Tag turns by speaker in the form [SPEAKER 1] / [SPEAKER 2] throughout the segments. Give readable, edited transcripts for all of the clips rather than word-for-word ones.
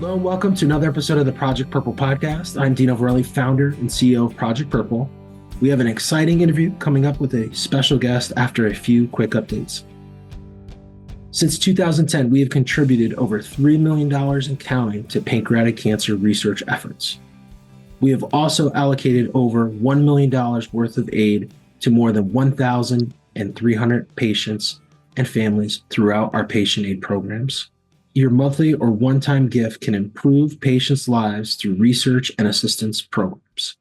[SPEAKER 1] Hello and welcome to another episode of the Project Purple podcast. I'm Dino Varelli, founder and CEO of Project Purple. We have an exciting interview coming up with a special guest after a few quick updates. Since 2010, we have contributed over $3 million and counting to pancreatic cancer research efforts. We have also allocated over $1 million worth of aid to more than 1,300 patients and families throughout our patient aid programs. Your monthly or one-time gift can improve patients' lives through research and assistance programs.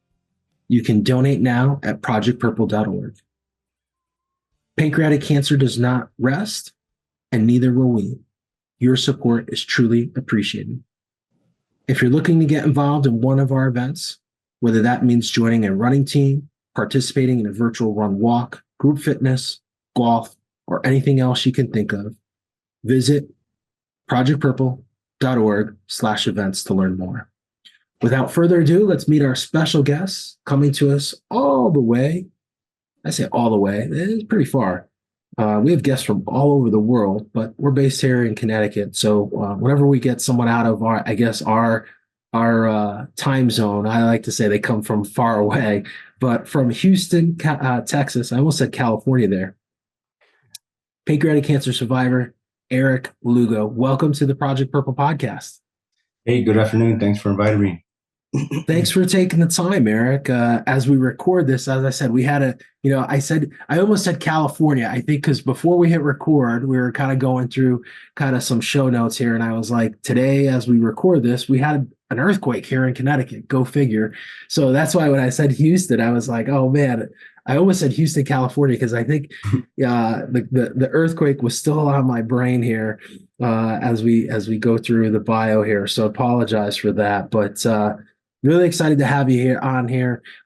[SPEAKER 1] You can donate now at projectpurple.org. Pancreatic cancer does not rest, and neither will we. Your support is truly appreciated. If you're looking to get involved in one of our events, whether that means joining a running team, participating in a virtual run walk, group fitness, golf, or anything else you can think of, visit projectpurple.org/events to learn more. Without further ado, let's meet our special guest coming to us all the way. I say all the way, it's pretty far. We have guests from all over the world, but we're based here in Connecticut. So whenever we get someone out of our time zone, I like to say they come from far away, but from Houston, Texas, I almost said California there. Pancreatic cancer survivor, Eric Lugo. Welcome to the Project Purple podcast.
[SPEAKER 2] Hey, good afternoon. Thanks for inviting me.
[SPEAKER 1] Thanks for taking the time, Eric. As we record this, as I said, we had I almost said California, I think, because before we hit record, we were kind of going through kind of some show notes here. And I was like, today, as we record this, we had an earthquake here in Connecticut. Go figure. So that's why when I said Houston, I was like, oh man, I almost said Houston, California, because I think the earthquake was still on my brain here as we go through the bio here. So apologize for that, but really excited to have you here.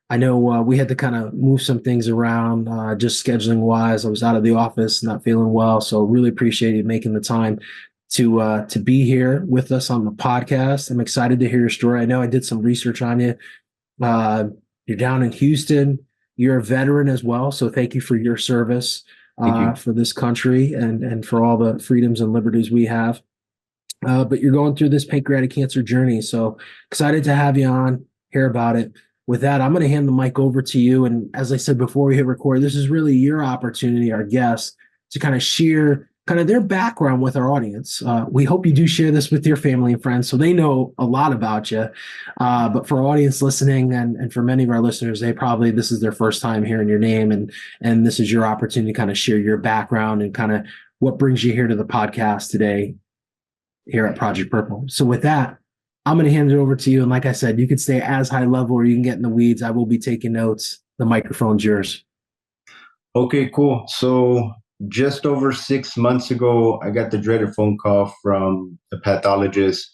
[SPEAKER 1] I know we had to kind of move some things around, just scheduling wise. I was out of the office, not feeling well, so really appreciate you making the time to be here with us on the podcast. I'm excited to hear your story. I know I did some research on you. You're down in Houston. You're a veteran as well, so thank you for your service for this country and for all the freedoms and liberties we have. But you're going through this pancreatic cancer journey, so excited to have you on, hear about it. With that, I'm going to hand the mic over to you. And as I said before we hit record, this is really your opportunity, our guests, to kind of share kind of their background with our audience. We hope you do share this with your family and friends so they know a lot about you. But for our audience listening and for many of our listeners, this is their first time hearing your name, and this is your opportunity to kind of share your background and kind of what brings you here to the podcast today here at Project Purple. So with that, I'm going to hand it over to you. And like I said, you can stay as high level or you can get in the weeds. I will be taking notes. The microphone's yours.
[SPEAKER 2] Okay, cool. So just over 6 months ago, I got the dreaded phone call from the pathologist,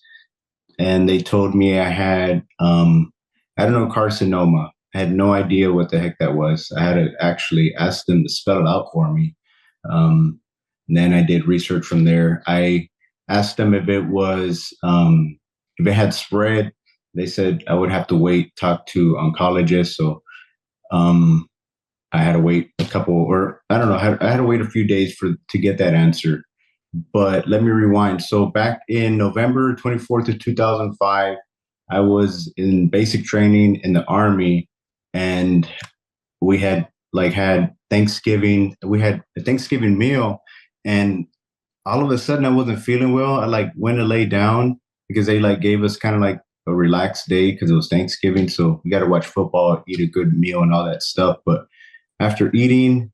[SPEAKER 2] and they told me I had adenocarcinoma. I had no idea what the heck that was. I had to actually ask them to spell it out for me. And then I did research from there. I asked them if it was, if it had spread. They said I would have to wait, talk to oncologists. So I had to wait I had to wait a few days to get that answer. But let me rewind. So back in November 24th of 2005, I was in basic training in the Army, and we had Thanksgiving. We had a Thanksgiving meal, and all of a sudden I wasn't feeling well. I went to lay down because they gave us kind of like a relaxed day because it was Thanksgiving. So we got to watch football, eat a good meal and all that stuff. But after eating,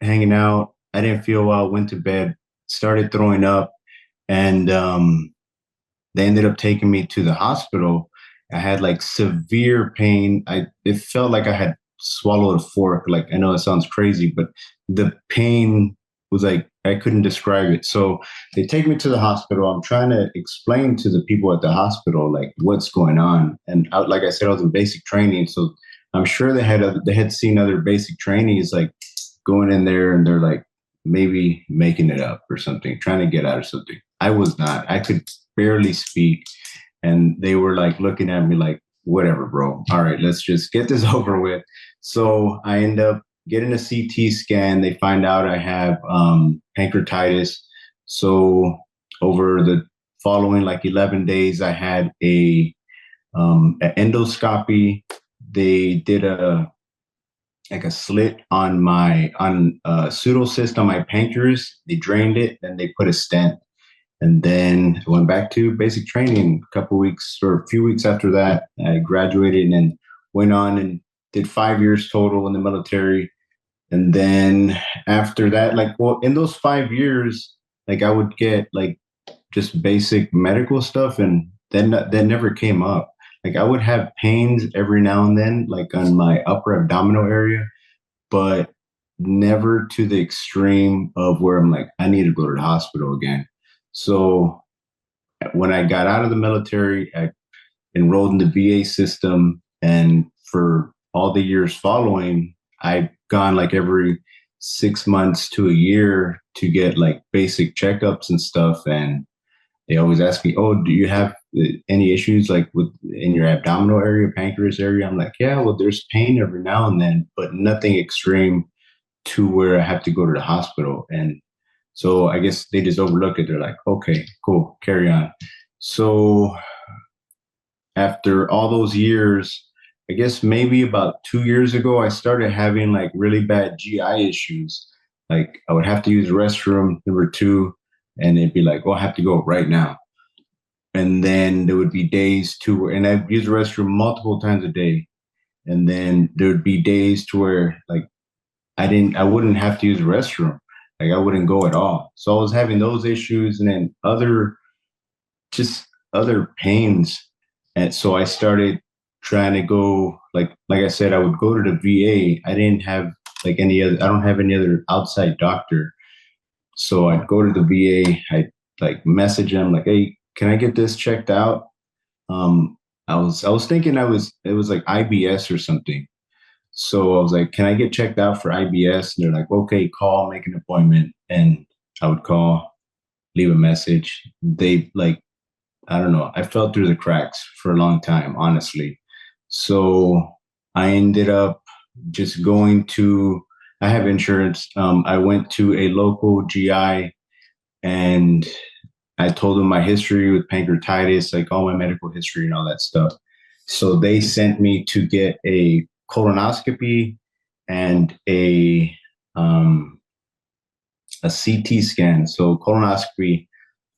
[SPEAKER 2] hanging out, I didn't feel well, went to bed, started throwing up, and they ended up taking me to the hospital. I had severe pain. It felt like I had swallowed a fork. I know it sounds crazy, but the pain was I couldn't describe it. So they take me to the hospital. I'm trying to explain to the people at the hospital what's going on. And like I said, I was in basic training, so I'm sure they had seen other basic trainees going in there, and they're maybe making it up or something, trying to get out of something. I was not. I could barely speak, and they were looking at me whatever, bro. All right, let's just get this over with. So I end up getting a CT scan. They find out I have pancreatitis. So over the following like 11 days, I had an endoscopy. They did a slit on my on a pseudocyst on my pancreas. They drained it, then they put a stent, and then I went back to basic training a couple weeks or a few weeks after that. I graduated and then went on and did 5 years total in the military. And then after that, like, well, in those 5 years, like I would get like just basic medical stuff, and then that never came up. Like I would have pains every now and then, like on my upper abdominal area, but never to the extreme of where I'm like, I need to go to the hospital again. So when I got out of the military, I enrolled in the VA system. And for all the years following, I've gone like every 6 months to a year to get like basic checkups and stuff. And they always ask me, "Oh, do you have any issues like with in your abdominal area, pancreas area?" I'm like, "Yeah, well, there's pain every now and then, but nothing extreme to where I have to go to the hospital." And so I guess they just overlook it. They're like, "Okay, cool, carry on." So after all those years, I guess maybe about 2 years ago, I started having like really bad GI issues. Like I would have to use the restroom, number two, and it'd be like, "Oh, I have to go right now." And then there would be days to, and I've used the restroom multiple times a day. And then there would be days to where like I wouldn't have to use the restroom. Like I wouldn't go at all. So I was having those issues and then just other pains. And so I started trying to go, like I said, I would go to the VA. I didn't have like any other, I don't have any other outside doctor. So I'd go to the VA, I'd like message them like, "Hey, can I get this checked out?" I was thinking it was like IBS or something. So I was like, "Can I get checked out for IBS?" And they're like, "Okay, call, make an appointment." And I would call, leave a message. They like, I don't know, I fell through the cracks for a long time, honestly. So I ended up just going to, I have insurance. I went to a local GI and I told them my history with pancreatitis, like all my medical history and all that stuff. So they sent me to get a colonoscopy and um, a CT scan. So colonoscopy,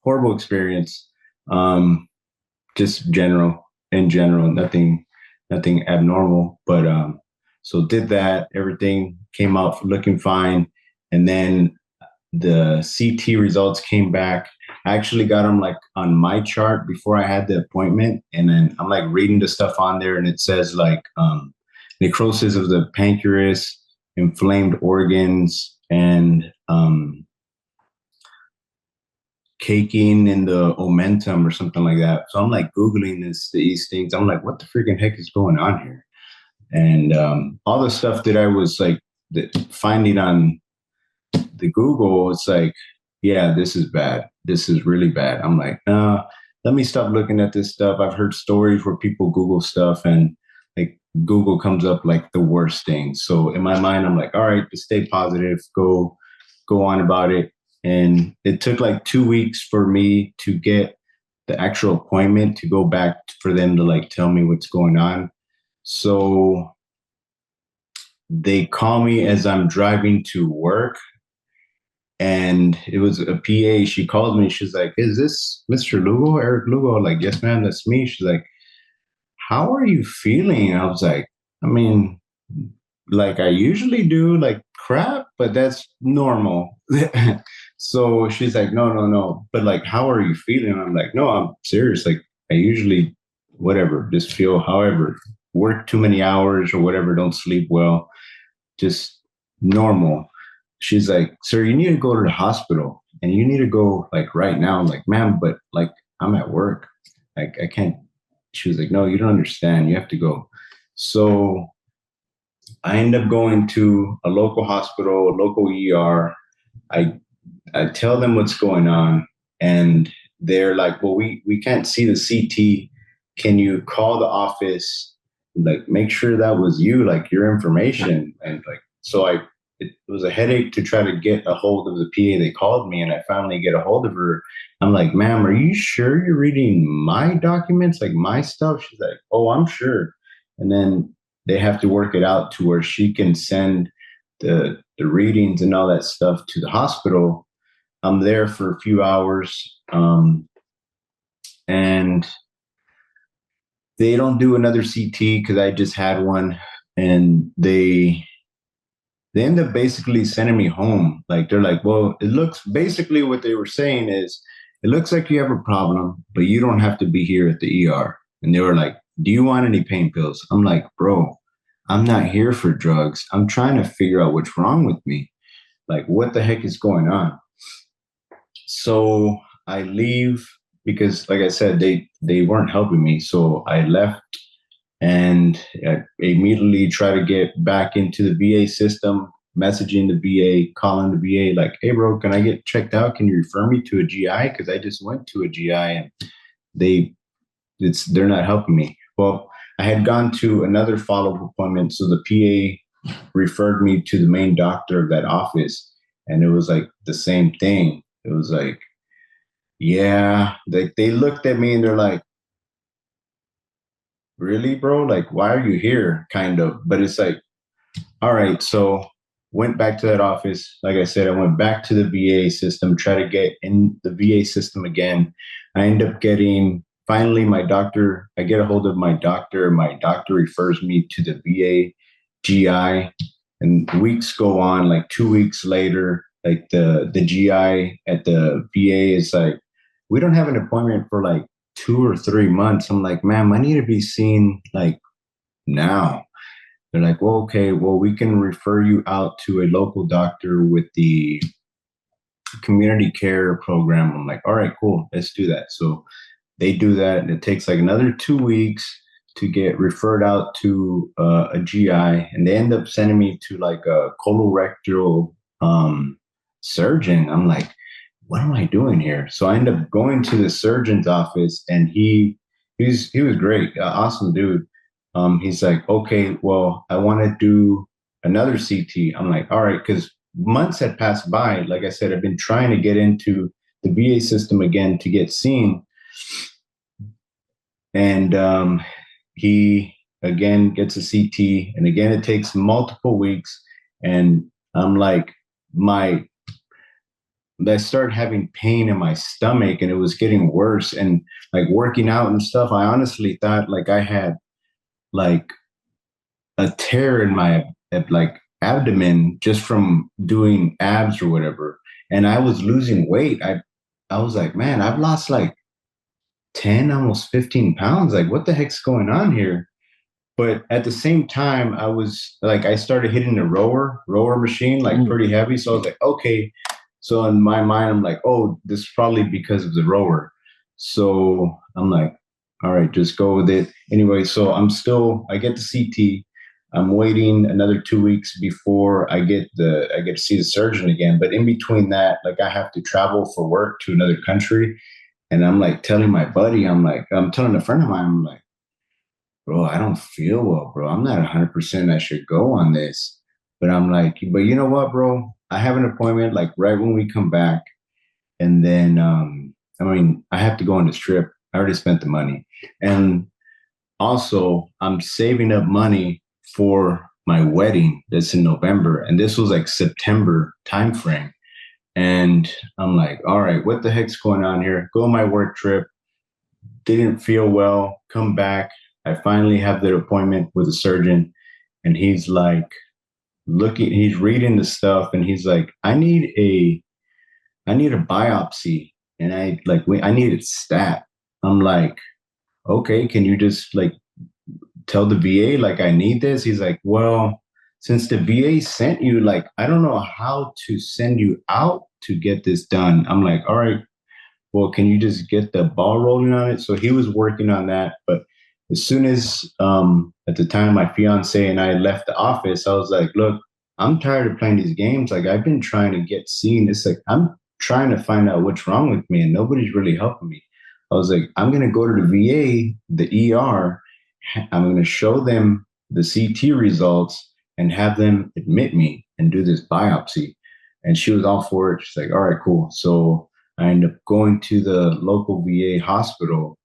[SPEAKER 2] horrible experience. Um, just in general, nothing abnormal. But so did that. Everything came out looking fine, and then the CT results came back. I actually got them like on my chart before I had the appointment. And then I'm like reading the stuff on there and it says like necrosis of the pancreas, inflamed organs, and caking in the omentum or something like that. So I'm like Googling these things. I'm like, what the freaking heck is going on here? And all the stuff that I was like finding on the Google, it's like, yeah, this is bad. This is really bad. I'm like, let me stop looking at this stuff. I've heard stories where people Google stuff and like Google comes up like the worst thing. So in my mind, I'm like, all right, just stay positive, go on about it. And it took like 2 weeks for me to get the actual appointment to go back for them to like tell me what's going on. So they call me as I'm driving to work. And it was a PA. She called me. She's like, "Is this Mr. Lugo, Eric Lugo?" I'm like, "Yes, ma'am, that's me." She's like, "How are you feeling?" I was like, "I mean, like I usually do, like crap, but that's normal." So she's like, "No, no, no. But like, how are you feeling?" I'm like, "No, I'm serious. Like I usually, whatever, just feel however, work too many hours or whatever, don't sleep well, just normal." She's like, "Sir, you need to go to the hospital and you need to go like right now." I'm like, "Ma'am, but like I'm at work. Like I can't." She was like, "No, you don't understand. You have to go." So I end up going to a local hospital, a local ER. I tell them what's going on, and they're like, "Well, we can't see the CT. Can you call the office? Like, make sure that was you, like your information." And like, so I it was a headache to try to get a hold of the PA. They called me and I finally get a hold of her. I'm like, ma'am, are you sure you're reading my documents, like my stuff? She's like, oh, I'm sure. And then they have to work it out to where she can send the readings and all that stuff to the hospital. I'm there for a few hours. And they don't do another CT because I just had one, and they end up basically sending me home. Like they're like, well, it looks basically what they were saying is it looks like you have a problem, but you don't have to be here at the ER. And they were like, do you want any pain pills? I'm like, bro, I'm not here for drugs. I'm trying to figure out what's wrong with me. Like, what the heck is going on? So I leave because, like I said, they weren't helping me. So I left and I immediately try to get back into the VA system, messaging the VA, calling the VA, like, hey, bro, can I get checked out? Can you refer me to a GI? Because I just went to a GI and they're not helping me. Well, I had gone to another follow-up appointment, so the PA referred me to the main doctor of that office, and it was like the same thing. It was like, yeah, they looked at me and they're like, really, bro? Like, why are you here? Kind of. But it's like, all right. So went back to that office. Like I said, I went back to the VA system, try to get in the VA system again. I end up getting finally my doctor. I get a hold of my doctor. My doctor refers me to the VA GI, and weeks go on. Like 2 weeks later, like the GI at the VA is like, we don't have an appointment for like 2 or 3 months. I'm like, ma'am, I need to be seen like now. They're like, well, okay, well, we can refer you out to a local doctor with the community care program. I'm like, all right, cool, let's do that. So they do that, and it takes like another 2 weeks to get referred out to a GI, and they end up sending me to like a colorectal surgeon. I'm like, what am I doing here? So I end up going to the surgeon's office, and he was great, awesome dude. He's like, okay, well, I want to do another CT. I'm like, all right, because months had passed by. Like I said, I've been trying to get into the VA system again to get seen, and he again gets a CT, and again it takes multiple weeks, and I'm like, I started having pain in my stomach, and it was getting worse. And like working out and stuff, I honestly thought like I had like a tear in my like abdomen just from doing abs or whatever. And I was losing weight. I was like, man, I've lost like 10, almost 15 pounds. Like, what the heck's going on here? But at the same time, I was like, I started hitting the rower machine, like pretty heavy. So I was like, okay. So in my mind, I'm like, oh, this is probably because of the rower. So I'm like, all right, just go with it. Anyway, so I get the CT. I'm waiting another 2 weeks before I get to see the surgeon again. But in between that, like I have to travel for work to another country. And I'm like telling my buddy, I'm telling a friend of mine, I'm like, bro, I don't feel well, bro. I'm not 100% I should go on this. But I'm like, but you know what, bro? I have an appointment like right when we come back. And then, I have to go on this trip. I already spent the money. And also, I'm saving up money for my wedding that's in November. And this was like September timeframe. And I'm like, all right, what the heck's going on here? Go on my work trip. Didn't feel well. Come back. I finally have the appointment with a surgeon. And he's like, he's reading the stuff. And he's like, I need a biopsy. And I need it stat. I'm like, okay, can you just like tell the VA like I need this? He's like, well, since the VA sent you, like, I don't know how to send you out to get this done. I'm like, all right, well, can you just get the ball rolling on it? So he was working on that. But as soon as at the time my fiance and I left the office, I was like, look, I'm tired of playing these games. Like I've been trying to get seen. It's like I'm trying to find out what's wrong with me and nobody's really helping me. I was like, I'm going to go to the VA, the ER. I'm going to show them the CT results and have them admit me. and do this biopsy. And she was all for it. She's like, all right, cool. So I ended up going to the local VA hospital,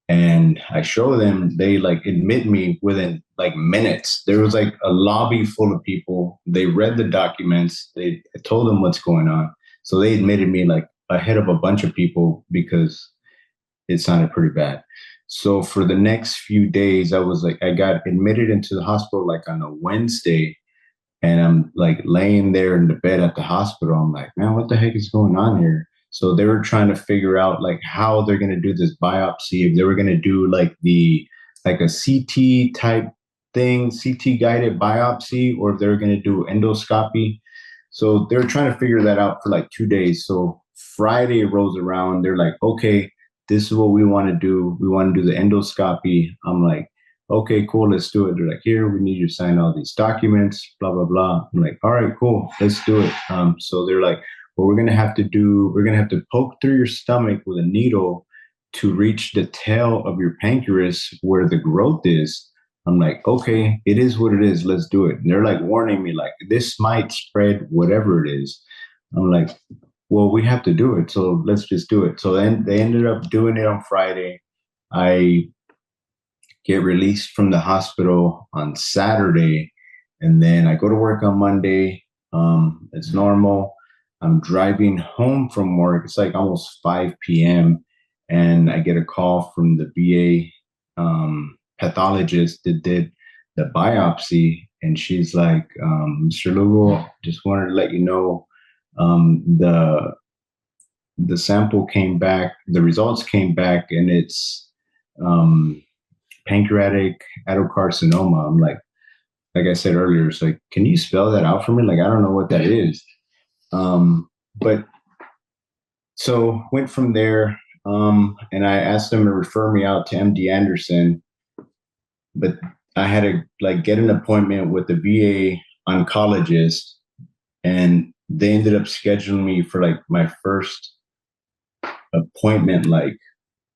[SPEAKER 2] and I show them, they like admit me within like minutes. There was like a lobby full of people. They read the documents. I told them what's going on. So they admitted me like ahead of a bunch of people because it sounded pretty bad. So for the next few days, I got admitted into the hospital like on a Wednesday, and I'm like laying there in the bed at the hospital. I'm like, man, what the heck is going on here? So they were trying to figure out like how they're going to do this biopsy. If they were going to do like a CT type thing, CT guided biopsy, or if they were going to do endoscopy. So they were trying to figure that out for like 2 days. So Friday rolls around. They're like, okay, this is what we want to do. We want to do the endoscopy. I'm like, okay, cool, let's do it. They're like, here, we need you to sign all these documents, blah, blah, blah. I'm like, all right, cool, let's do it. So they're like, well, we're going to have to poke through your stomach with a needle to reach the tail of your pancreas where the growth is. I'm like, okay, it is what it is. Let's do it. And they're like warning me, like, this might spread whatever it is. I'm like, well, we have to do it. So let's just do it. So then they ended up doing it on Friday. I get released from the hospital on Saturday, and then I go to work on Monday. It's normal. I'm driving home from work. It's like almost 5 p.m. and I get a call from the VA pathologist that did the biopsy, and she's like, Mr. Lugo, just wanted to let you know the sample came back, the results came back, and it's pancreatic adenocarcinoma. I'm like I said earlier, it's like, can you spell that out for me? Like, I don't know what that is. But so went from there, and I asked them to refer me out to MD Anderson, but I had to like get an appointment with the VA oncologist, and they ended up scheduling me for like my first appointment like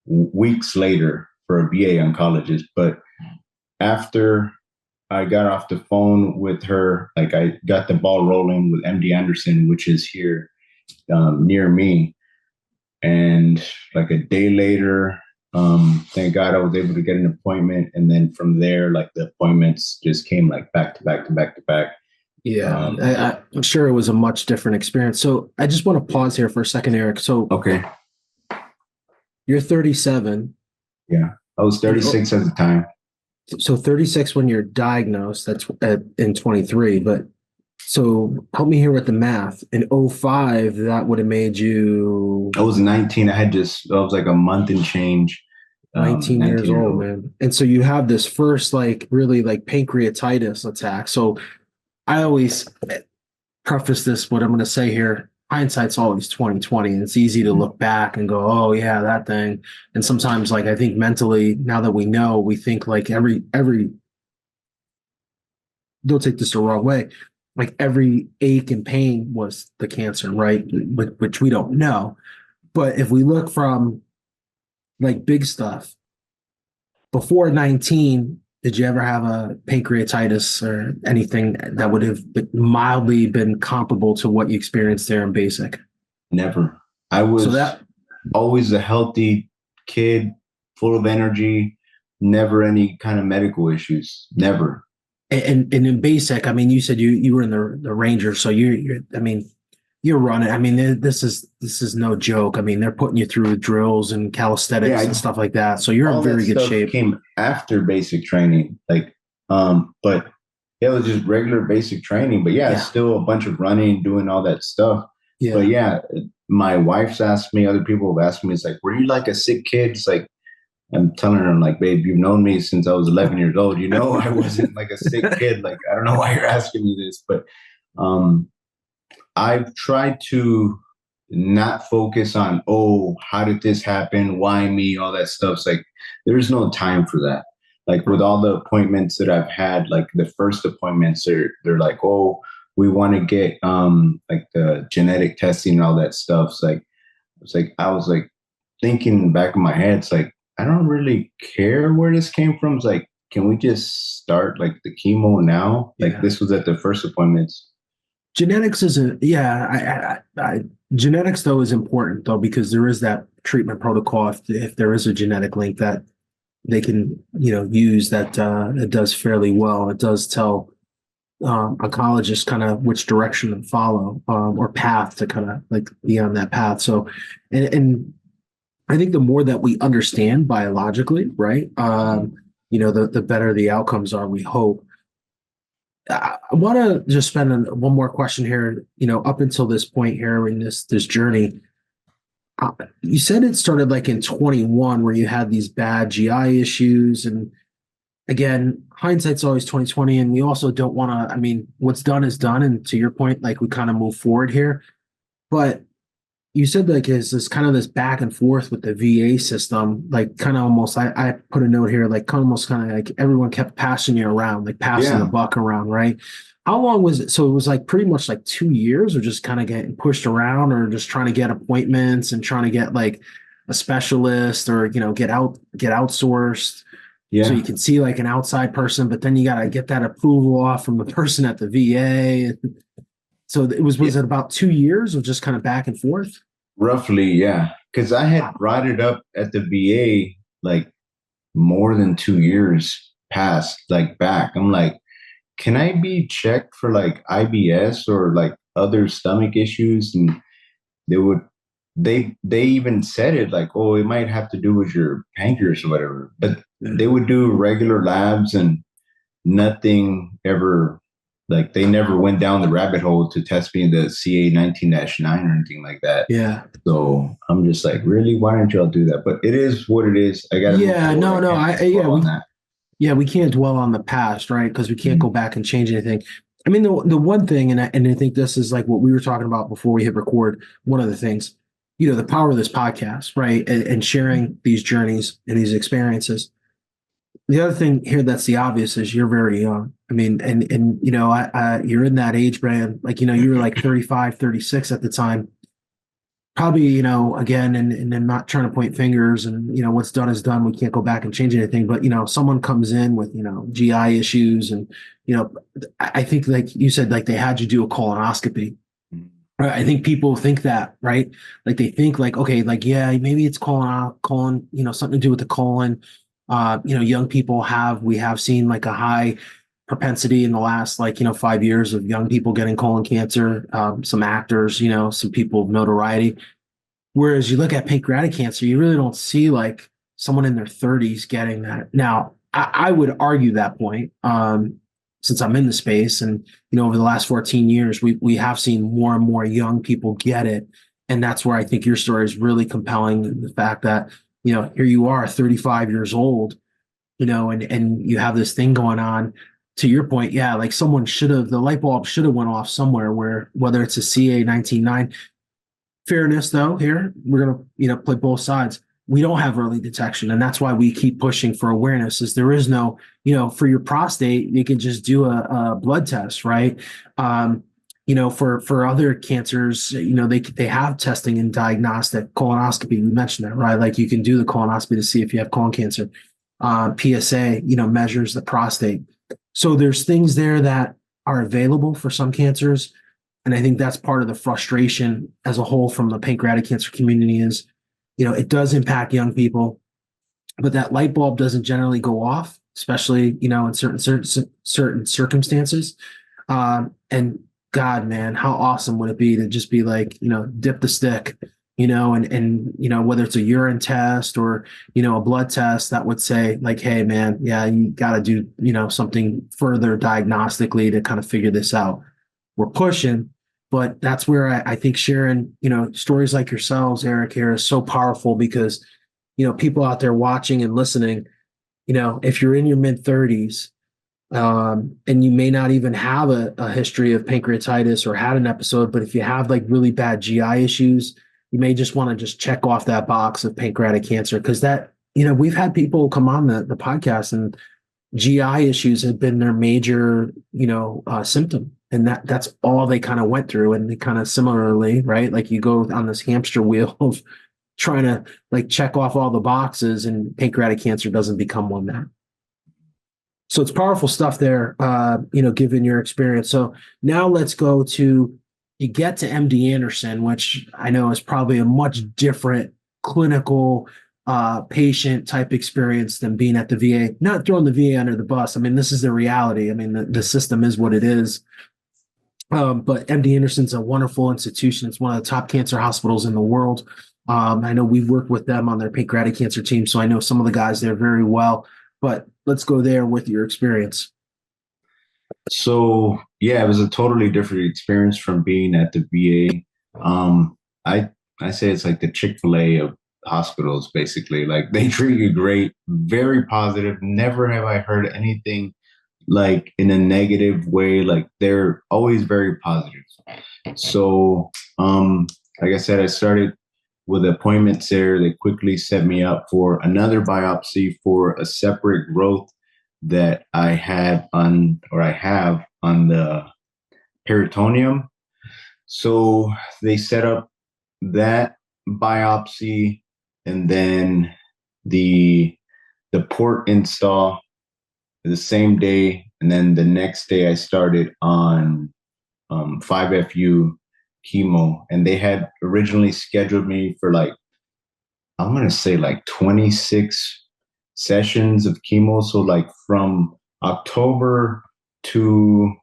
[SPEAKER 2] weeks later for a VA oncologist. But after I got off the phone with her, like I got the ball rolling with MD Anderson, which is here near me. And like a day later, thank God I was able to get an appointment. And then from there, like the appointments just came like back to back to back to back.
[SPEAKER 1] Yeah, I'm sure it was a much different experience. So I just want to pause here for a second, Eric. So
[SPEAKER 2] okay,
[SPEAKER 1] you're 37.
[SPEAKER 2] Yeah, I was 36 at the time.
[SPEAKER 1] So 36 when you're diagnosed, that's in 23. But so help me here with the math. In 05, that would have made you.
[SPEAKER 2] I was 19. I was like a month and change.
[SPEAKER 1] 19 years old, man. And so you have this first, like, really like pancreatitis attack. So I always preface this, what I'm going to say here. Hindsight's always 2020, and it's easy to look back and go, oh yeah, that thing. And sometimes, like, I think mentally, now that we know, we think like every don't take this the wrong way, like every ache and pain was the cancer, right? Which we don't know. But if we look from like big stuff, before 19, did you ever have a pancreatitis or anything that would have been mildly been comparable to what you experienced there in basic?
[SPEAKER 2] Never. I was always a healthy kid, full of energy, never any kind of medical issues. Never.
[SPEAKER 1] And in basic, I mean, you said you were in the Rangers, so you're running. I mean, this is no joke. I mean, they're putting you through drills and calisthenics and stuff like that. So you're in very good shape.
[SPEAKER 2] Came after basic training, but it was just regular basic training. But yeah, still a bunch of running, doing all that stuff. Yeah. But yeah, my wife's asked me, other people have asked me, it's like, were you like a sick kid? It's like, I'm telling her, I'm like, babe, you've known me since I was 11 years old. You know, I wasn't like a sick kid. Like, I don't know why you're asking me this, but I've tried to not focus on, oh, how did this happen? Why me? All that stuff. It's like, there's no time for that. Like with all the appointments that I've had, like the first appointments, they're like, oh, we want to get like the genetic testing and all that stuff. I was like thinking in the back of my head, it's like, I don't really care where this came from. It's like, can we just start like the chemo now? Like this was at the first appointments.
[SPEAKER 1] Genetics is genetics though is important though, because there is that treatment protocol if there is a genetic link that they can, use that it does fairly well. It does tell oncologists kind of which direction to follow, or path to kind of like be on that path. So, and I think the more that we understand biologically, right, the better the outcomes are, we hope. I want to just spend one more question here. Up until this point here in this journey, uh, you said it started like in 21, where you had these bad GI issues, and again, hindsight's always 2020, and we also don't want to. I mean, what's done is done, and to your point, like we kind of move forward here. But you said like is this kind of this back and forth with the VA system, like kind of almost. I put a note here, like almost kind of like everyone kept passing you around, like passing the
[SPEAKER 2] Yeah.
[SPEAKER 1] buck around, right? How long was it? So it was like pretty much like 2 years, or just kind of getting pushed around, or just trying to get appointments and trying to get like a specialist, or get outsourced so you
[SPEAKER 2] Yeah.
[SPEAKER 1] can see like an outside person, but then you got to get that approval off from the person at the VA. So was
[SPEAKER 2] Yeah.
[SPEAKER 1] it about 2 years of just kind of back and forth?
[SPEAKER 2] Roughly, yeah. Because I had brought it up at the VA like more than 2 years past, like back. I'm like, can I be checked for like IBS or like other stomach issues? And they would they even said it like, oh, it might have to do with your pancreas or whatever. But they would do regular labs and nothing ever, like they never went down the rabbit hole to test me in the CA 19-9 or anything like that.
[SPEAKER 1] Yeah.
[SPEAKER 2] So I'm just like, really, why don't y'all do that? But it is what it is. I got to move
[SPEAKER 1] Yeah,
[SPEAKER 2] forward.
[SPEAKER 1] no,
[SPEAKER 2] I
[SPEAKER 1] no.
[SPEAKER 2] can't
[SPEAKER 1] Yeah,
[SPEAKER 2] dwell on that.
[SPEAKER 1] we can't dwell on the past, right? Because we can't
[SPEAKER 2] Mhm.
[SPEAKER 1] go back and change anything. I mean, the one thing, and I think this is like what we were talking about before we hit record. One of the things, the power of this podcast, right, and sharing these journeys and these experiences. The other thing here that's the obvious is you're very young. I mean, and you're in that age band, like you were like 35, 36 at the time. Probably, again, and I'm not trying to point fingers, and what's done is done. We can't go back and change anything. But someone comes in with GI issues, and you know, I think like you said, like they had you do a colonoscopy. Right? I think people think that, right? Like they think like, okay, like yeah, maybe it's colon, something to do with the colon. Young people we have seen like a high propensity in the last 5 years of young people getting colon cancer. Some actors, some people of notoriety. Whereas you look at pancreatic cancer, you really don't see like someone in their 30s getting that. Now, I would argue that point, since I'm in the space, and over the last 14 years, we have seen more and more young people get it, and that's where I think your story is really compelling. The fact that here you are, 35 years old, and you have this thing going on. To your point, yeah, like the light bulb should have went off somewhere, where whether it's a CA 19-9. Fairness though, here we're gonna play both sides. We don't have early detection, and that's why we keep pushing for awareness. Is there is no, for your prostate, you can just do a blood test, right? um for other cancers, they have testing and diagnostic colonoscopy. We mentioned that, right? Like you can do the colonoscopy to see if you have colon cancer. PSA, measures the prostate. So there's things there that are available for some cancers, and I think that's part of the frustration as a whole from the pancreatic cancer community is, it does impact young people, but that light bulb doesn't generally go off, especially, in certain circumstances. And God, man, how awesome would it be to just be like, dip the stick, and whether it's a urine test or, a blood test that would say like, hey, man, yeah, you got to do, something further diagnostically to kind of figure this out. We're pushing, but that's where I think sharing, stories like yourselves, Eric, here is so powerful because, people out there watching and listening, if you're in your mid 30s, and you may not even have a history of pancreatitis or had an episode, but if you have like really bad GI issues, you may just want to just check off that box of pancreatic cancer. Because that, we've had people come on the podcast, and GI issues have been their major, symptom. And that's all they kind of went through. And they kind of similarly, right? Like you go on this hamster wheel of trying to like check off all the boxes, and pancreatic cancer doesn't become one that. So it's powerful stuff there, given your experience. So now let's go to you get to MD Anderson, which I know is probably a much different clinical patient type experience than being at the VA. Not throwing the VA under the bus. I mean, this is the reality. I mean, the system is what it is. But MD Anderson's a wonderful institution. It's one of the top cancer hospitals in the world. I know we've worked with them on their pancreatic cancer team, so I know some of the guys there very well. But let's go there with your experience.
[SPEAKER 2] So yeah, it was a totally different experience from being at the VA. I say it's like the Chick-fil-A of hospitals, basically. Like they treat you great, very positive. Never have I heard anything like in a negative way. Like they're always very positive. So like I said, I started with appointments there. They quickly set me up for another biopsy for a separate growth that I have on the peritoneum. So they set up that biopsy and then the port install the same day. And then the next day I started on 5FU chemo. And they had originally scheduled me for like, I'm going to say like 26 sessions of chemo. So like from October to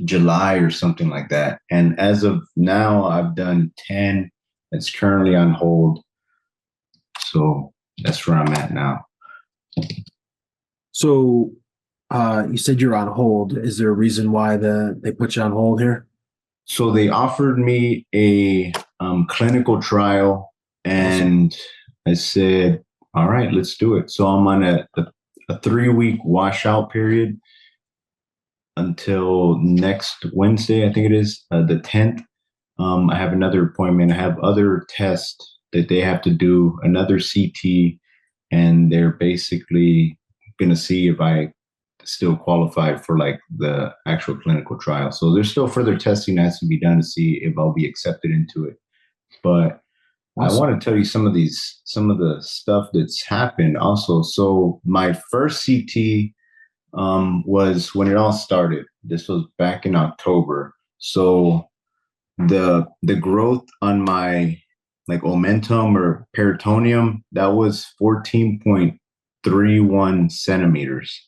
[SPEAKER 2] July or something like that. And as of now, I've done 10. It's currently on hold. So that's where I'm at now.
[SPEAKER 1] So you said you're on hold. Is there a reason why they put you on hold here?
[SPEAKER 2] So they offered me a clinical trial, and awesome. I said, all right, let's do it. So I'm on a 3-week washout period until next Wednesday, I think it is, the 10th. I have another appointment. I have other tests that they have to do, another CT, and they're basically going to see if I still qualified for like the actual clinical trial. So there's still further testing that has to be done to see if I'll be accepted into it. But awesome. I want to tell you some of the stuff that's happened also. So my first CT was when it all started. This was back in October. So the growth on my like omentum or peritoneum, that was 14.31 centimeters.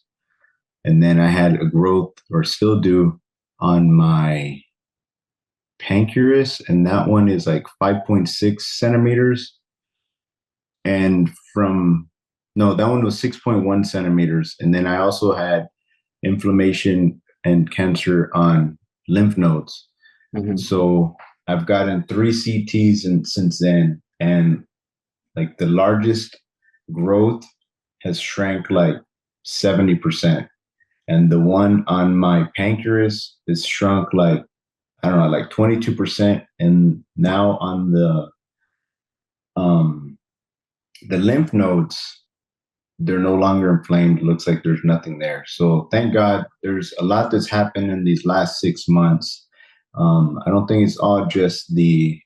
[SPEAKER 2] And then I had a growth, or still do, on my pancreas, and that one is like 5.6 centimeters. And that one was 6.1 centimeters. And then I also had inflammation and cancer on lymph nodes. Mm-hmm. So I've gotten 3 CTs since then, and like the largest growth has shrank like 70%. And the one on my pancreas is shrunk like, I don't know, like 22%. And now on the lymph nodes, they're no longer inflamed. It looks like there's nothing there. So thank God there's a lot that's happened in these last 6 months. I don't think it's all just the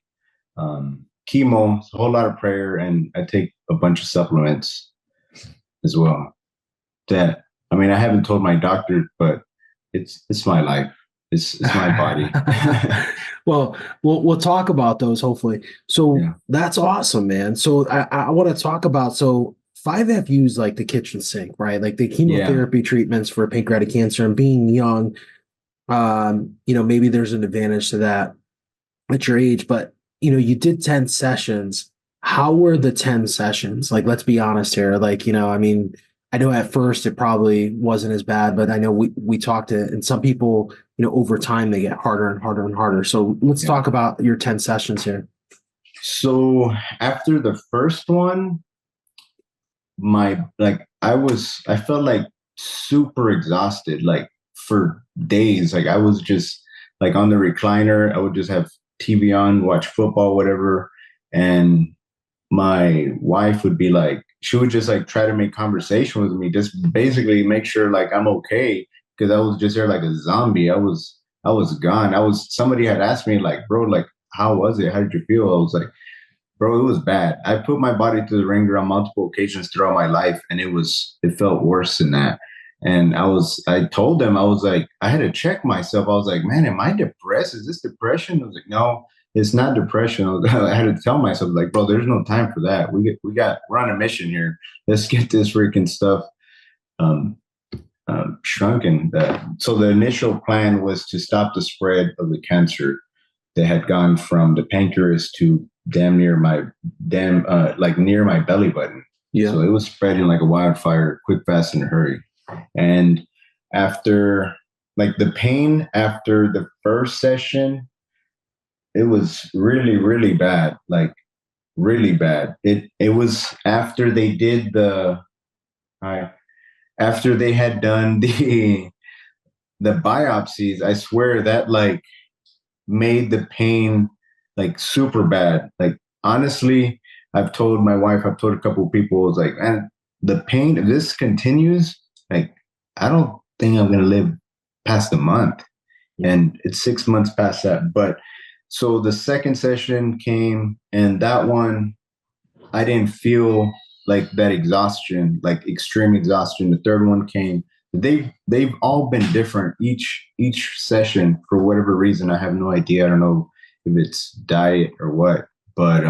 [SPEAKER 2] chemo. It's a whole lot of prayer, and I take a bunch of supplements as well. I mean, I haven't told my doctor, but it's my life. It's my body.
[SPEAKER 1] Well, we'll talk about those hopefully. So yeah. That's awesome, man. So I want to talk about, so 5FU is like the kitchen sink, right? Like the chemotherapy treatments for pancreatic cancer, and being young, maybe there's an advantage to that at your age, but you did 10 sessions. How were the 10 sessions? Like, let's be honest here. Like, I mean, I know at first it probably wasn't as bad, but I know we talked to, and some people, over time they get harder and harder and harder. So let's talk about your 10 sessions here.
[SPEAKER 2] So after the first one, I felt like super exhausted, like for days. Like I was just like on the recliner. I would just have TV on, watch football, whatever. And my wife would be like, she would just like try to make conversation with me, just basically make sure like I'm okay. Cause I was just there like a zombie. I was gone. Somebody had asked me like, bro, like, how was it? How did you feel? I was like, bro, it was bad. I put my body through the ringer on multiple occasions throughout my life, and it felt worse than that. And I told them, I was like, I had to check myself. I was like, man, am I depressed? Is this depression? I was like, no, it's not depression. I had to tell myself, like, bro, there's no time for that. We're on a mission here. Let's get this freaking stuff um, shrunken. So the initial plan was to stop the spread of the cancer that had gone from the pancreas to like near my belly button.
[SPEAKER 1] Yeah.
[SPEAKER 2] So it was spreading like a wildfire, quick, fast, in a hurry. And after like the pain after the first session, it was really, really bad. Like really bad. It was after they did after they had done the biopsies, I swear that like made the pain like super bad. Like honestly, I've told my wife, I've told a couple of people, it's like, man, the pain, if this continues, like I don't think I'm gonna live past a month. And it's 6 months past that. But so the second session came, and that one I didn't feel like that exhaustion, like extreme exhaustion. The third one came. They've all been different each session for whatever reason. I have no idea. I don't know if it's diet or what. But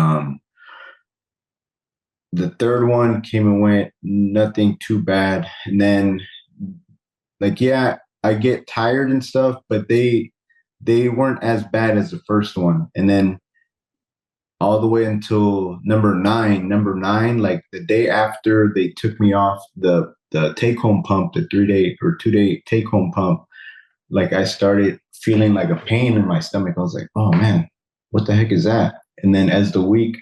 [SPEAKER 2] the third one came and went, nothing too bad. And then like yeah, I get tired and stuff, but they weren't as bad as the first one. And then all the way until number nine, like the day after they took me off the take home pump, the 3 day or 2 day take home pump, like I started feeling like a pain in my stomach. I was like, oh man, what the heck is that? And then as a week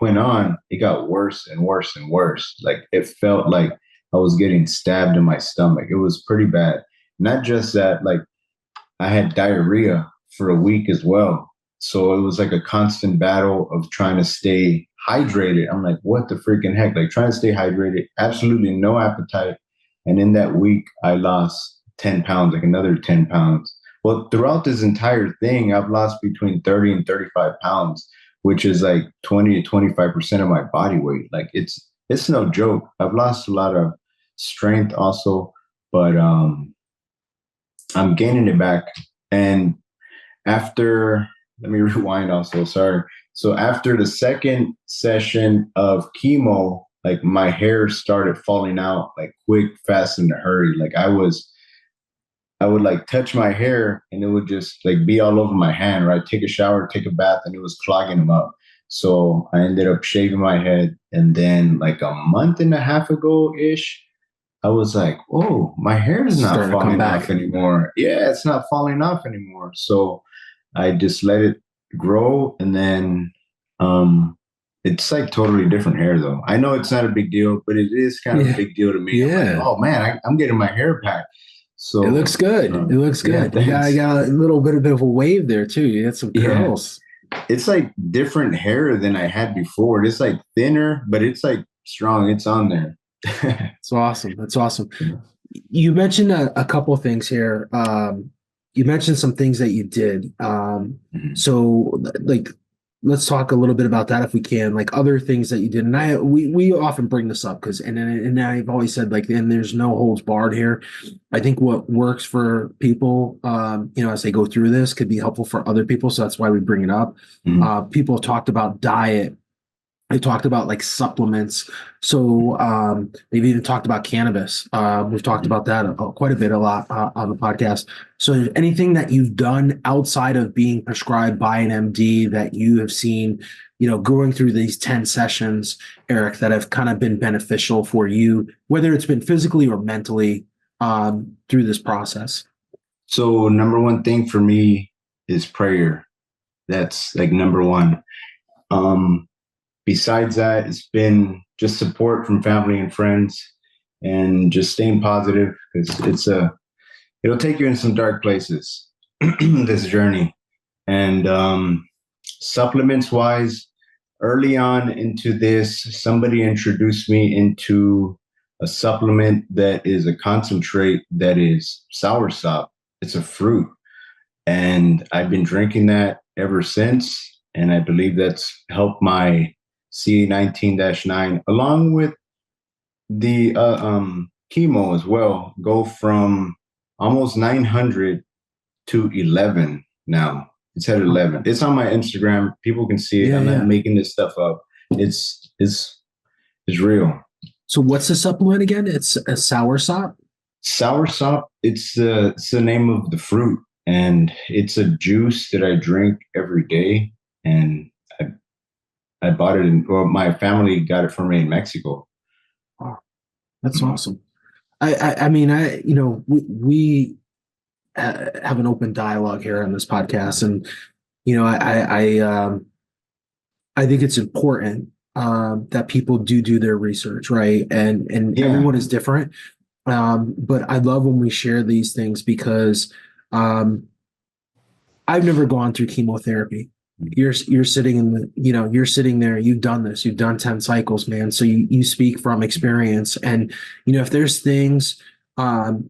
[SPEAKER 2] went on, it got worse and worse and worse. Like it felt like I was getting stabbed in my stomach. It was pretty bad. Not just that, like I had diarrhea for a week as well. So it was like a constant battle of trying to stay hydrated. I'm like, what the freaking heck? Like trying to stay hydrated, absolutely no appetite. And in that week, I lost 10 pounds, like another 10 pounds. Well, throughout this entire thing, I've lost between 30 and 35 pounds, which is like 20 to 25% of my body weight. Like it's no joke. I've lost a lot of strength also, but I'm gaining it back. And after, let me rewind also, sorry. So after the second session of chemo, like my hair started falling out like quick, fast, in a hurry. Like I would like touch my hair and it would just like be all over my hand, right? Take a shower, take a bath, and it was clogging them up. So I ended up shaving my head. And then like a month and a half ago ish, I was like, oh, my hair is not
[SPEAKER 1] Starting to come
[SPEAKER 2] falling
[SPEAKER 1] back.
[SPEAKER 2] off anymore. Yeah, it's not falling off anymore. So I just let it grow. And then it's like totally different hair though. I know it's not a big deal, but it is kind of a
[SPEAKER 1] Yeah.
[SPEAKER 2] big deal to me. I'm like,
[SPEAKER 1] Yeah.
[SPEAKER 2] oh man, I'm getting my hair back.
[SPEAKER 1] It
[SPEAKER 2] So
[SPEAKER 1] looks good. It looks
[SPEAKER 2] yeah,
[SPEAKER 1] good. You
[SPEAKER 2] thanks.
[SPEAKER 1] got a little bit of a wave there too. You had some
[SPEAKER 2] Yeah.
[SPEAKER 1] curls.
[SPEAKER 2] It's like different hair than I had before. It's like thinner, but it's like strong. It's on there.
[SPEAKER 1] It's awesome. That's awesome. You mentioned a couple of things here. You mentioned some things that you did.
[SPEAKER 2] Mhm.
[SPEAKER 1] So like, let's talk a little bit about that if we can, like other things that you did. And we often bring this up because, and I've always said like, and there's no holds barred here. I think what works for people, as they go through this could be helpful for other people. So that's why we bring it up.
[SPEAKER 2] Mhm.
[SPEAKER 1] People talked about diet. They talked about like supplements. So they've even talked about cannabis. We've talked about that quite a bit, a lot on the podcast. So anything that you've done outside of being prescribed by an MD that you have seen, going through these 10 sessions, Eric, that have kind of been beneficial for you, whether it's been physically or mentally through this process?
[SPEAKER 2] So number one thing for me is prayer. That's like number one. Um, Besides that, it's been just support from family and friends and just staying positive because it'll take you in some dark places, this journey. And supplements wise, early on into this, somebody introduced me into a supplement that is a concentrate that is soursop. It's a fruit. And I've been drinking that ever since. And I believe that's helped my CA19-9, along with the chemo as well go from almost 900 to 11 now. It's at 11. It's on my Instagram. People can see it.
[SPEAKER 1] Yeah,
[SPEAKER 2] I'm not
[SPEAKER 1] yeah.
[SPEAKER 2] making this stuff up. It's real.
[SPEAKER 1] So what's the supplement again? It's a soursop.
[SPEAKER 2] Soursop, it's the name of the fruit, and it's a juice that I drink every day. And I, I bought it or my family got it for me in Mexico.
[SPEAKER 1] Oh, that's awesome. I mean, we have an open dialogue here on this podcast, and I think it's important that people do their research, right? And
[SPEAKER 2] Yeah.
[SPEAKER 1] everyone is different. But I love when we share these things because um, I've never gone through chemotherapy. You're sitting in you're sitting there, you've done this, you've done 10 cycles, man. So you speak from experience. And if there's things um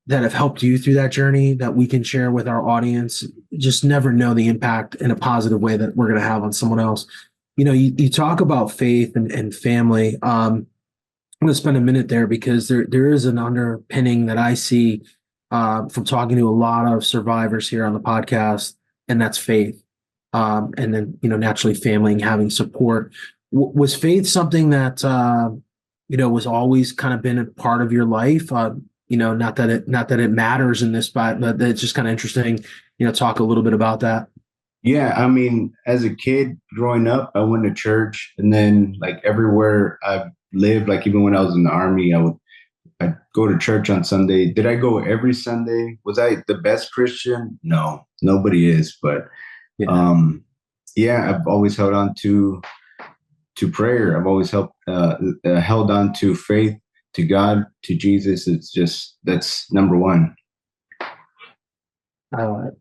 [SPEAKER 1] that have helped you through that journey that we can share with our audience, just never know the impact in a positive way that we're going to have on someone else. You talk about faith and family. I'm going to spend a minute there because there is an underpinning that I see from talking to a lot of survivors here on the podcast, and that's faith. And then naturally family and having support. Was faith something that was always kind of been a part of your life? Not that it matters in this spot, but it's just kind of interesting. Talk a little bit about that.
[SPEAKER 2] Yeah, I mean, as a kid growing up, I went to church, and then like everywhere I've lived, like even when I was in the army, I'd go to church on Sunday. Did I go every Sunday? Was I the best Christian? No, nobody is. But
[SPEAKER 1] Yeah.
[SPEAKER 2] yeah, I've always held on to prayer. I've always held on to faith, to God, to Jesus. That's number one.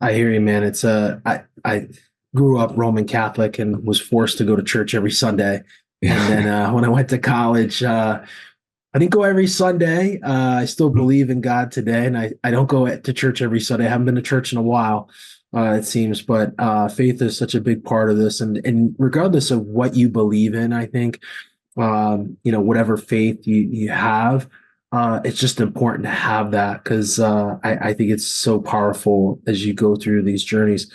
[SPEAKER 1] I hear you, man. It's I grew up Roman Catholic and was forced to go to church every Sunday. And then when I went to college, I didn't go every Sunday. I still believe in God today, and I don't go to church every Sunday. I haven't been to church in a while, it seems. But faith is such a big part of this, and regardless of what you believe in, I think whatever faith you have. It's just important to have that because I think it's so powerful as you go through these journeys.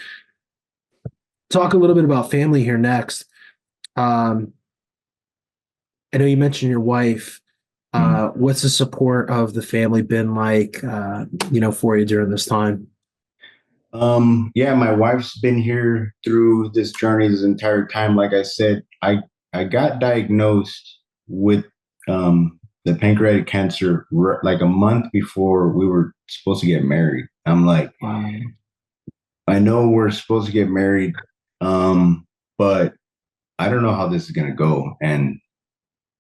[SPEAKER 1] Talk a little bit about family here next. Um, I know you mentioned your wife. What's the support of the family been like, for you during this time?
[SPEAKER 2] Yeah, my wife's been here through this journey this entire time. Like I said, I got diagnosed with the pancreatic cancer like a month before we were supposed to get married. I'm like,
[SPEAKER 1] Wow.
[SPEAKER 2] I know we're supposed to get married, but I don't know how this is gonna go. And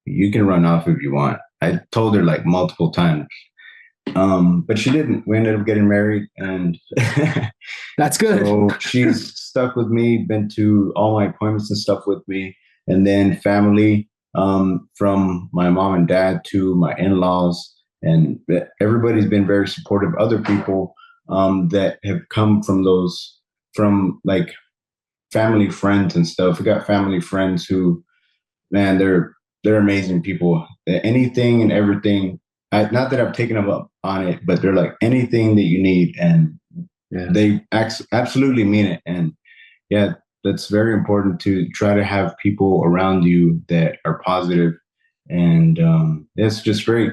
[SPEAKER 2] you can run off if you want. I told her like multiple times, but she didn't. We ended up getting married, and
[SPEAKER 1] That's good.
[SPEAKER 2] so she's stuck with me, been to all my appointments and stuff with me, and then family, from my mom and dad to my in-laws, and everybody's been very supportive. Other people that have come from like family friends and stuff. We got family friends who, man, they're amazing people. Anything and everything. Not that I've taken them up on it, but they're like anything that you need, and they absolutely mean it. And yeah, that's very important to try to have people around you that are positive, and it's just great.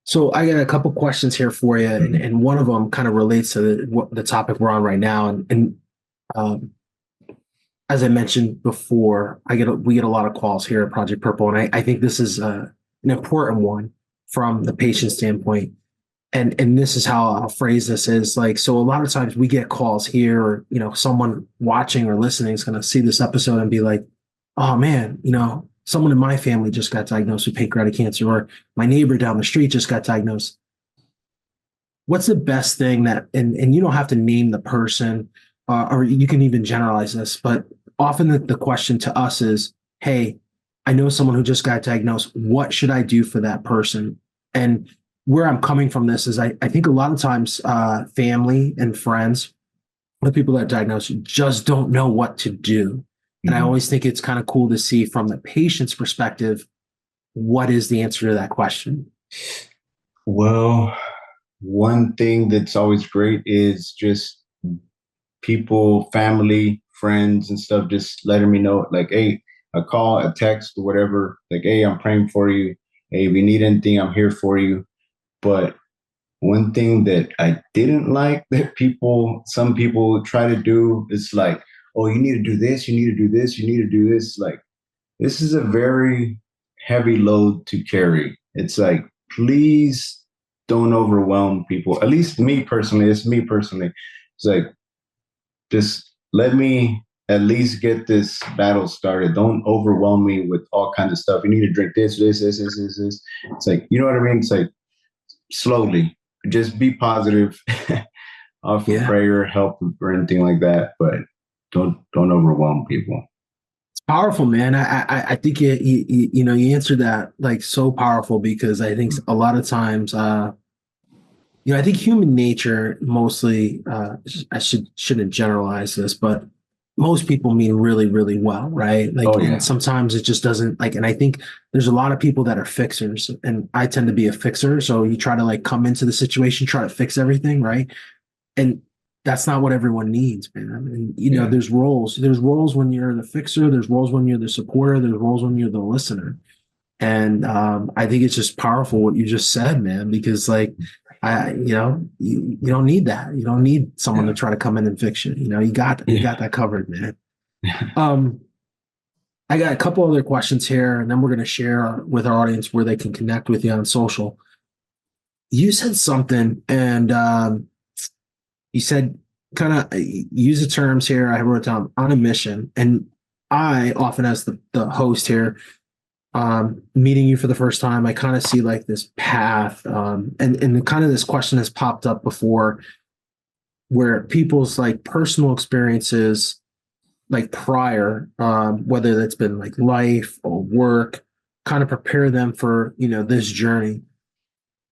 [SPEAKER 1] So I got a couple questions here for you, and one of them kind of relates to the topic we're on right now. And um, as I mentioned before, we get a lot of calls here at Project Purple, and I think this is an important one from the patient standpoint. And this is how I'll phrase this is like, so a lot of times we get calls here, or someone watching or listening is going to see this episode and be like, oh man, someone in my family just got diagnosed with pancreatic cancer, or my neighbor down the street just got diagnosed. What's the best thing and you don't have to name the person, or you can even generalize this, but often the question to us is, hey, I know someone who just got diagnosed. What should I do for that person? And where I'm coming from this is I think a lot of times family and friends, the people that are diagnosed, just don't know what to do. And I always think it's kind of cool to see from the patient's perspective, what is the answer to that question?
[SPEAKER 2] Well, one thing that's always great is just people, family, friends, and stuff, just letting me know, like, hey, a call, a text, whatever, like, hey, I'm praying for you. Hey, if you need anything, I'm here for you. But one thing that I didn't like that some people try to do is like, oh, you need to do this, you need to do this, you need to do this. Like, this is a very heavy load to carry. It's like, please don't overwhelm people. At least me personally, it's me personally. It's like, just let me at least get this battle started. Don't overwhelm me with all kinds of stuff. You need to drink this. It's like, you know what I mean? It's like, slowly, just be positive, offer
[SPEAKER 1] Yeah.
[SPEAKER 2] prayer, help, or anything like that. But don't overwhelm people.
[SPEAKER 1] Powerful, man. I think you answered that like so powerful, because I think a lot of times, I think human nature mostly, I shouldn't generalize this, but most people mean really, really well, right? Like,
[SPEAKER 2] Oh
[SPEAKER 1] and
[SPEAKER 2] yeah,
[SPEAKER 1] sometimes it just doesn't like, and I think there's a lot of people that are fixers, and I tend to be a fixer. So you try to like come into the situation, try to fix everything, right? And that's not what everyone needs, man. And
[SPEAKER 2] yeah,
[SPEAKER 1] there's roles. There's roles when you're the fixer. There's roles when you're the supporter. There's roles when you're the listener. And I think it's just powerful what you just said, man. Because like, you don't need that. You don't need someone to
[SPEAKER 2] yeah.
[SPEAKER 1] try to come in and fix you. You got that covered, man. Um, I got a couple other questions here, and then we're going to share with our audience where they can connect with you on social. You said something, and you said kind of use the terms here. I wrote down on a mission, and I often, as the host here, meeting you for the first time, I kind of see like this path, and kind of this question has popped up before, where people's like personal experiences, like prior, whether that's been like life or work, kind of prepare them for this journey.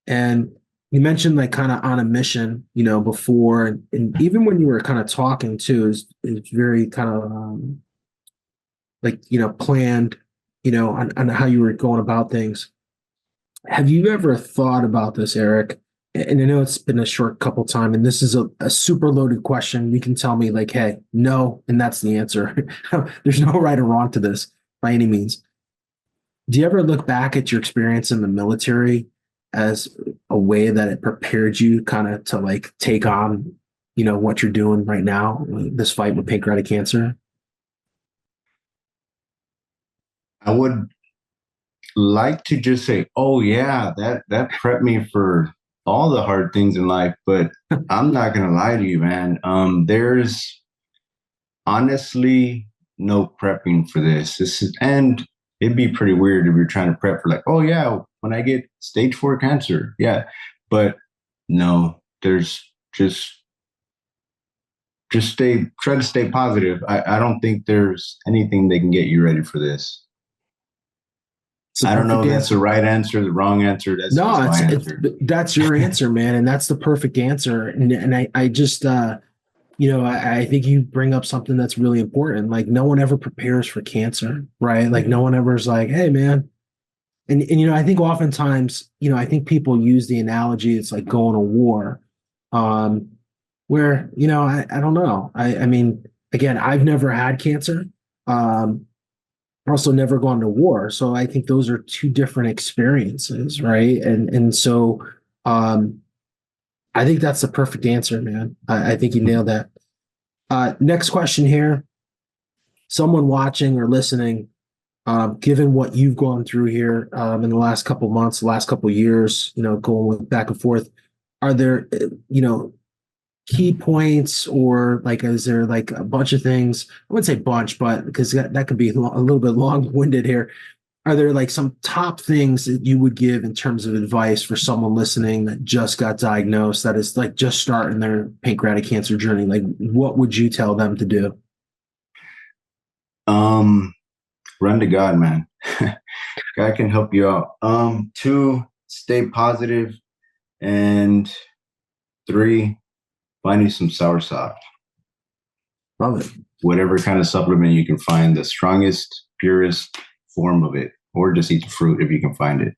[SPEAKER 1] And you mentioned like kind of on a mission, before, and even when you were kind of talking too, is very kind of like planned, on how you were going about things. Have you ever thought about this, Eric? And I know it's been a short couple time, and this is a super loaded question. You can tell me like, hey, no, and that's the answer. There's no right or wrong to this by any means. Do you ever look back at your experience in the military as a way that it prepared you kind of to like take on, what you're doing right now, this fight with pancreatic cancer?
[SPEAKER 2] I would like to just say, oh yeah, that prepped me for all the hard things in life. But I'm not gonna lie to you, man. There's honestly no prepping for this. And it'd be pretty weird if you're trying to prep for like, oh yeah, when I get stage 4 cancer, yeah. But no, there's just try to stay positive. I don't think there's anything that can get you ready for this.
[SPEAKER 1] It's the
[SPEAKER 2] I don't know
[SPEAKER 1] perfect
[SPEAKER 2] if that's the
[SPEAKER 1] answer.
[SPEAKER 2] right answer, the wrong answer. That's
[SPEAKER 1] No,
[SPEAKER 2] just my
[SPEAKER 1] it's
[SPEAKER 2] answer.
[SPEAKER 1] that's your answer, man, and that's the perfect answer. And I just I think you bring up something that's really important. Like no one ever prepares for cancer, right? Like
[SPEAKER 2] Yeah.
[SPEAKER 1] no one ever is like, hey man. And I think oftentimes, I think people use the analogy, it's like going to war. Um, where, I don't know. I mean, again, I've never had cancer. Um, also never gone to war. So I think those are two different experiences, right? And so um I think that's the perfect answer, man. I think you nailed that. Next question here. Someone watching or listening, given what you've gone through here in the last couple months, the last couple years, going back and forth, are there, key points, or like, is there like a bunch of things? I wouldn't say bunch, but because that could be a little bit long-winded here. Are there like some top things that you would give in terms of advice for someone listening that just got diagnosed, that is like just starting their pancreatic cancer journey? Like, what would you tell them to do?
[SPEAKER 2] Um, Run to God, man. God can help you out. Two, stay positive, and three, find you some soursop.
[SPEAKER 1] Love it.
[SPEAKER 2] Whatever kind of supplement you can find, the strongest, purest form of it. or just eat the fruit if you can find it.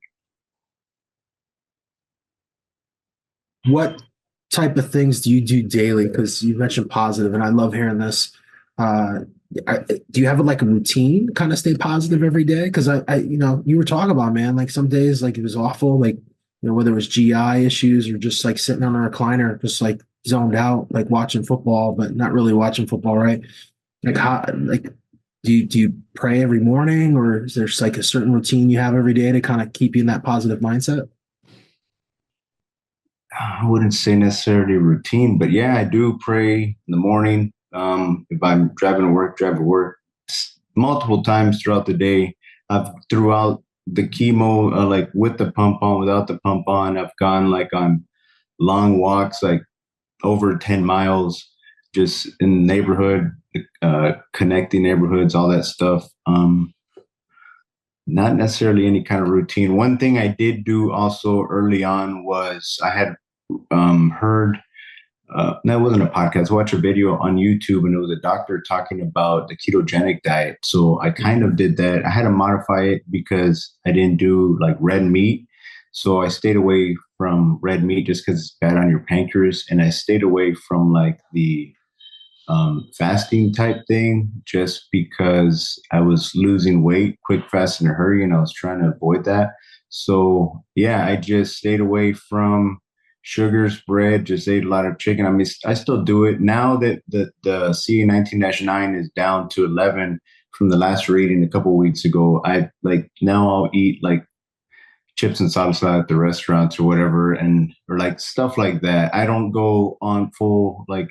[SPEAKER 1] What type of things do you do daily? Because you mentioned positive, and I love hearing this. Uh, do you have like a routine, kind of stay positive every day? Because you were talking about, man, like some days, like it was awful, like, whether it was GI issues or just like sitting on a recliner, just like zoned out, like watching football, but not really watching football, right? Like how, like, do you pray every morning, or is there like a certain routine you have every day to kind of keep you in that positive mindset?
[SPEAKER 2] I wouldn't say necessarily routine, but yeah, I do pray in the morning. If I'm driving to work multiple times throughout the day. Throughout the chemo, like with the pump on, without the pump on, I've gone like on long walks, like over 10 miles, just in the neighborhood, connecting neighborhoods, all that stuff. Not necessarily any kind of routine. One thing I did do also early on was I had heard, that wasn't a podcast. I watched a video on YouTube, and it was a doctor talking about the ketogenic diet. So I kind of did that. I had to modify it because I didn't do like red meat. So I stayed away from red meat just because it's bad on your pancreas. And I stayed away from like the fasting type thing just because I was losing weight quick, fast, in a hurry, and I was trying to avoid that. So yeah, I just stayed away from sugars, bread, just ate a lot of chicken. I mean, I still do it now that the CA19-9 is down to 11 from the last reading a couple of weeks ago. I like now I'll eat like chips and salsa at the restaurants or whatever, or like stuff like that. I don't go on full like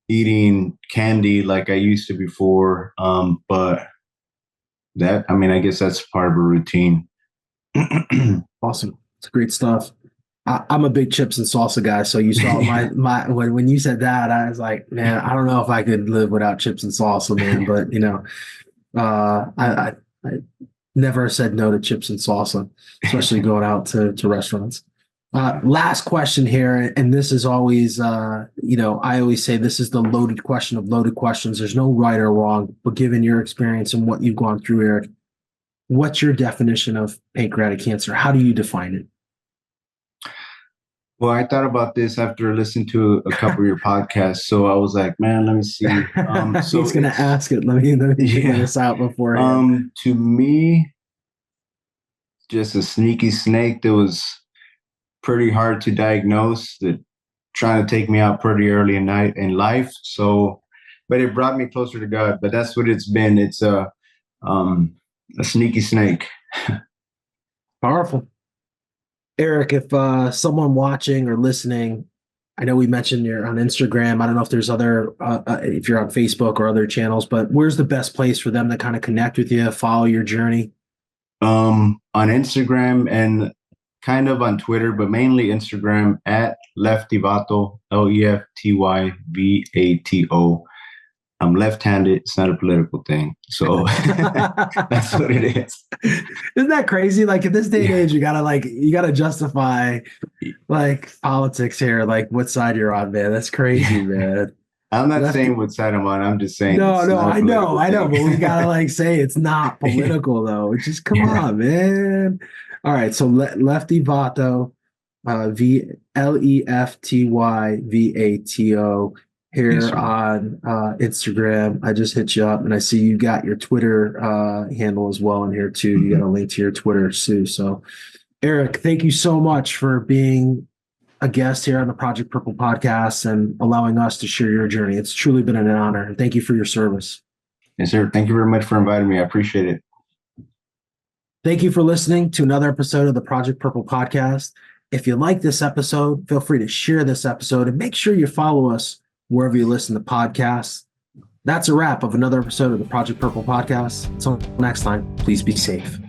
[SPEAKER 2] eating candy like I used to before. But that, I mean, I guess that's part of a routine.
[SPEAKER 1] Awesome. It's great stuff. I'm a big chips and salsa guy. So you saw my when you said that, I was like, man, I don't know if I could live without chips and salsa, man. But I never said no to chips and salsa, especially going out to restaurants. Last question here, and this is always, I always say this is the loaded question of loaded questions. There's no right or wrong, but given your experience and what you've gone through, Eric, what's your definition of pancreatic cancer? How do you define it?
[SPEAKER 2] Well, I thought about this after listening to a couple of your podcasts. So I was like, man, let me see. So
[SPEAKER 1] He's going to ask it. Let me figure this out beforehand.
[SPEAKER 2] To me, just a sneaky snake that was pretty hard to diagnose, that trying to take me out pretty early in life. So, but it brought me closer to God. But that's what it's been. It's a sneaky snake.
[SPEAKER 1] Powerful. Eric, if someone watching or listening, I know we mentioned you're on Instagram. I don't know if there's other, if you're on Facebook or other channels, but where's the best place for them to kind of connect with you, follow your journey?
[SPEAKER 2] On Instagram and kind of on Twitter, but mainly Instagram at Leftyvato, Leftyvato. I'm left-handed. It's not a political thing. So that's what it is.
[SPEAKER 1] Isn't that crazy? Like in this day and age, you gotta justify like politics here, like what side you're on, man. That's crazy, man.
[SPEAKER 2] I'm not saying what side I'm on. I'm just saying.
[SPEAKER 1] No, I know, but we gotta like say it's not political though. Just come on, man. All right, so Leftyvato, Leftyvato. Here on Instagram. I just hit you up and I see you got your Twitter handle as well in here too. You got a link to your Twitter too. So Eric, thank you so much for being a guest here on the Project Purple podcast and allowing us to share your journey. It's truly been an honor. Thank you for your service.
[SPEAKER 2] Yes, sir. Thank you very much for inviting me. I appreciate it.
[SPEAKER 1] Thank you for listening to another episode of the Project Purple podcast. If you like this episode, feel free to share this episode and make sure you follow us wherever you listen to podcasts. That's a wrap of another episode of the Project Purple podcast. Until next time, please be safe.